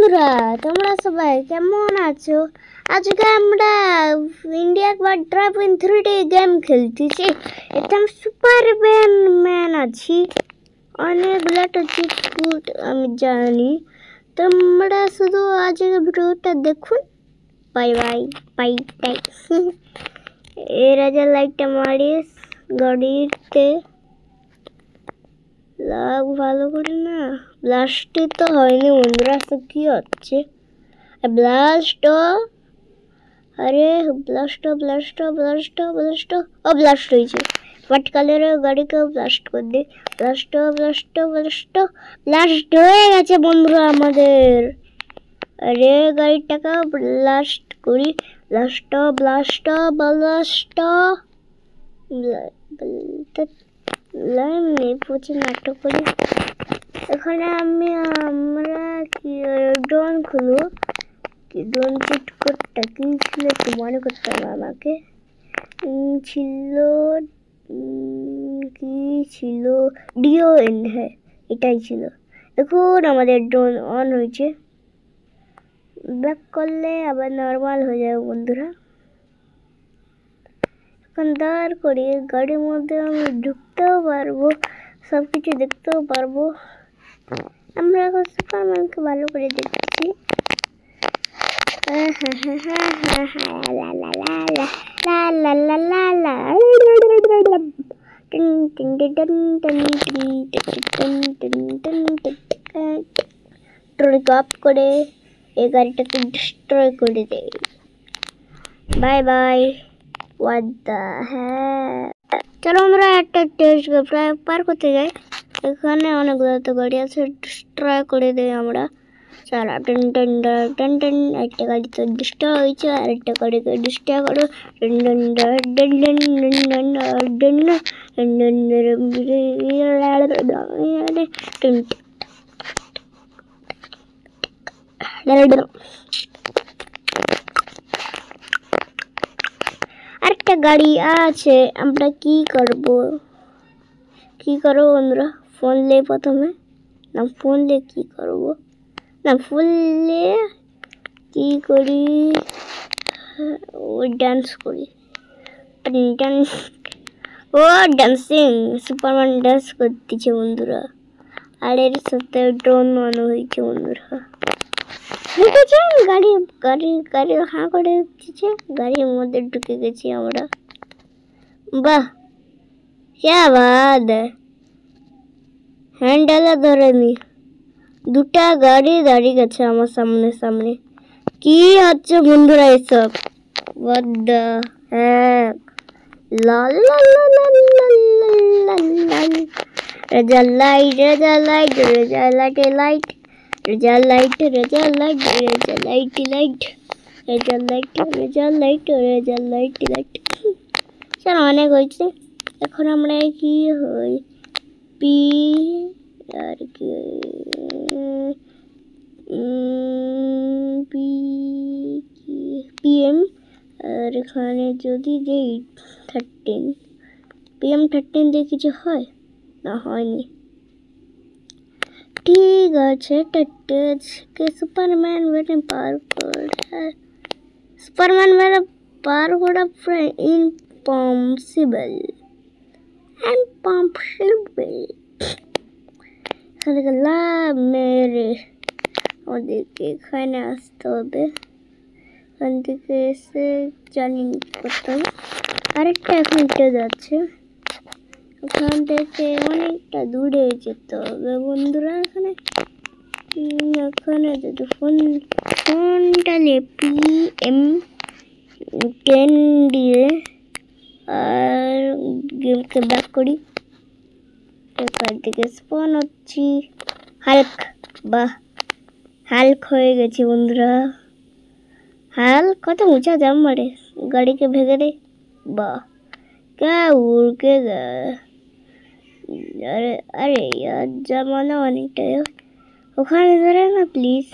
বন্ধুরা, তোমরা সবাই কেমন আছো? আজকে আমরা India drive in 3D game খেলতেছি। এতে আমি সুপারম্যান আছি, অনেকগুলো চিট আমি জানি। তোমরা শুধু আজকে ভিডিওটা দেখুন। Bye bye bye bye. এই রাজা লাইটটা মারিস গাড়িতে লাগ ভালো করে না। ব্লাস্টই তো হয়নি বন্ধুরা, তো কি হচ্ছে? ব্লাস্ট, আরে ব্লাস্ট ব্লাস্ট ব্লাস্ট ব্লাস্ট, ও ব্লাস্ট হয়েছে। হোয়াইট কালারের গাড়িকে ব্লাস্ট করে দিই। ব্লাস্ট ব্লাস্ট ব্লাস্ট ব্লাস্ট হয়ে গেছে বন্ধুরা আমাদের। আরে গাড়িটাকে ব্লাস্ট করি। ব্লাস্ট ব্লাস্ট ব্লাস্ট প্রচুর নাটক করি। এখানে আমরা কি ড্রোন খুলবো। কি ড্রোন চিট কোডটা কি ছিল একটু মনে করতে হবে আমাকে। ছিল কি ছিল, DON, হ্যাঁ এটাই ছিল। দেখুন আমাদের ড্রোন অন হয়েছে। ব্যাক করলে আবার নর্মাল হয়ে যাবে বন্ধুরা। এখন দাঁড় করি, গাড়ির মধ্যে আমি ঢুকতেও পারবো, সব কিছু দেখতেও পারবো। আমরা এখন সুপারম্যানকে ভালো করে দেখছি। ট্রক করে এই গাড়িটাকে ডিস্ট্রয় করে দেয়। Bye bye. What the heck? চলো আমরা একটা টেস্ট পার করতে যাই। এখানে অনেকগুলো তো গাড়ি আছে, ডিস্ট্রয় করে দেই আমরা। চলো টেন টেন টেন টেন। একটা গাড়ি তো ডিস্ট্রয় হয়েছে, আর একটা গাড়িকে ডিস্ট্রয় করো। Ten ten ten ten ten. আরেকটা গাড়ি আছে, আমরা কি করবো বন্ধুরা? ফোন লে প্রথমে না, ফোন লে কি করবো না, ফোন লে কি করি, ওই ডান্স করি। ও ডান্সিং, সুপারম্যান ডান্স করতেছে বন্ধুরা। আর এর সাথে ড্রোন মনে হয়েছে বন্ধুরা। গাড়ি গাড়ি গাড়ি হাঁ করে দিচ্ছে, গাড়ির মধ্যে ঢুকে গেছি আমরা। বাহ क्या बात है, হ্যান্ডেলে ধরেনি। দুটা গাড়ি দাঁড়িয়ে গেছে আমার সামনে সামনে। কি হচ্ছে বন্ধুরা এসব? What the heck? লা লা লা লা লা লা লা। Reza light Reza light Reza light light Reza light Reza light Reza light light Reza light Reza light Reza light light. চলো অনেক হয়েছে। এখন আমরা কি হই, পি আর কি PM। আর এখানে যদি দেই 13, PM 13 দিয়ে কিছু হয় না, হয়নি। ঠিক আছে, কে সুপারম্যান মেরে পার করা, সুপারম্যান মেরে পার করা ইম্পসিবল। মেরে ওদেরকে এখানে আসতে হবে। এখান থেকে এসে জানি করতে হবে। আরেকটা এখন যাচ্ছে, ওখান থেকে অনেকটা দূরে যেতে হবে বন্ধুরা। এখানে যদি ফোনটা নিয়ে PM 10 দিয়ে আর গেমকে ব্যাক করি। এখান থেকে স্পন হচ্ছি হাল্ক। বাহ, হাল্ক হয়ে গেছে বন্ধুরা। হাল্ক কত উঁচা জাম মারে, গাড়িকে ভেঙে দে। বাহ, क्या उड़ के गया। अरे अरे यार जमाना অনেকটা। ওখানে ধরে না প্লিজ,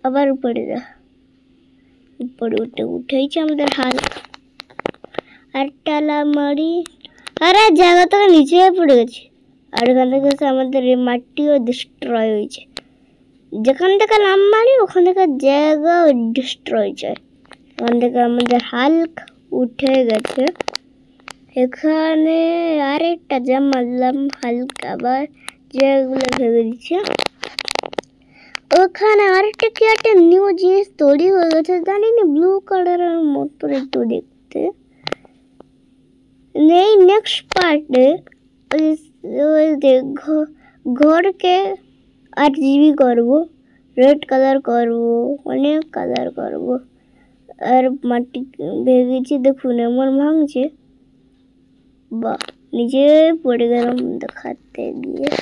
আবার উপরে যা। উপরে উঠেছে আমাদের হাল্ক। আর টালা মারি, আরে জায়গা থেকে নিচে পড়ে গেছে। আর এখান থেকে আমাদের এই মাটিও ডিস্ট্রয় হয়েছে। যেখান থেকে নাম মারি ওখান থেকে জায়গা ডিস্ট্রয় যায়। এখান থেকে আমাদের হাল্ক উঠে গেছে। এখানে আরেকটা যা মারলাম হাল্ক আবার জায়গাগুলো ভেঙে দিচ্ছে। ওখানে আরেকটা কি একটা নিউ জিনিস তৈরি হয়ে গেছে, জানি না, ব্লু কালারের মতো একটু দেখতে। এই নেক্সট পার্টে ঘরকে RGB করবো, রেড কালার করবো, অনেক কালার করবো। আর মাটি ভেঙেছি দেখুন এমন ভাঙছে, বাহ, নিচে পড়ে গেলাম দেখাতে গিয়ে।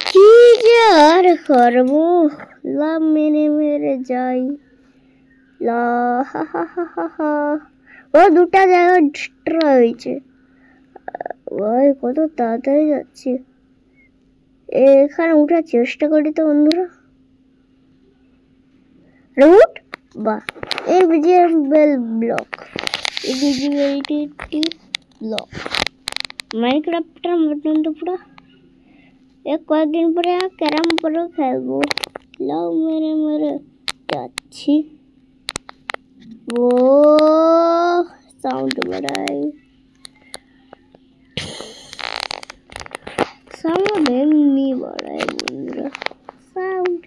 কি যে আর করবো, লাভ মেরে মেরে যাই। লা হা হা হা হা হা। ও দুটা জায়গা ডিস্ট্রয় হয়েছে। ভাই কত তাড়াতাড়ি যাচ্ছে। এখানে উঠার চেষ্টা করি তো বন্ধুরা। রুট বাহ, এই ভিজিবল ব্লক, এই ভিজিবিলিটি ব্লক মাইনক্রাফটের মতন তো পুরো। এক কয়েকদিন পরে ক্যারাম পরে খেলবো। লাভ মেরে মেরে যাচ্ছি। ও সাউন্ড বাড়াই, সাউন্ড এমনি বাড়াই বন্ধুরা। সাউন্ড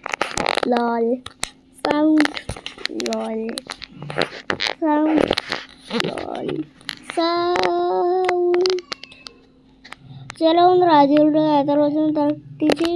লল, সাউন্ড লল, সাউন্ড লল, সাউন্ড। চলো বন্ধুরা, আজ ভিডিওটা এত পর্যন্ত রাখতেছি।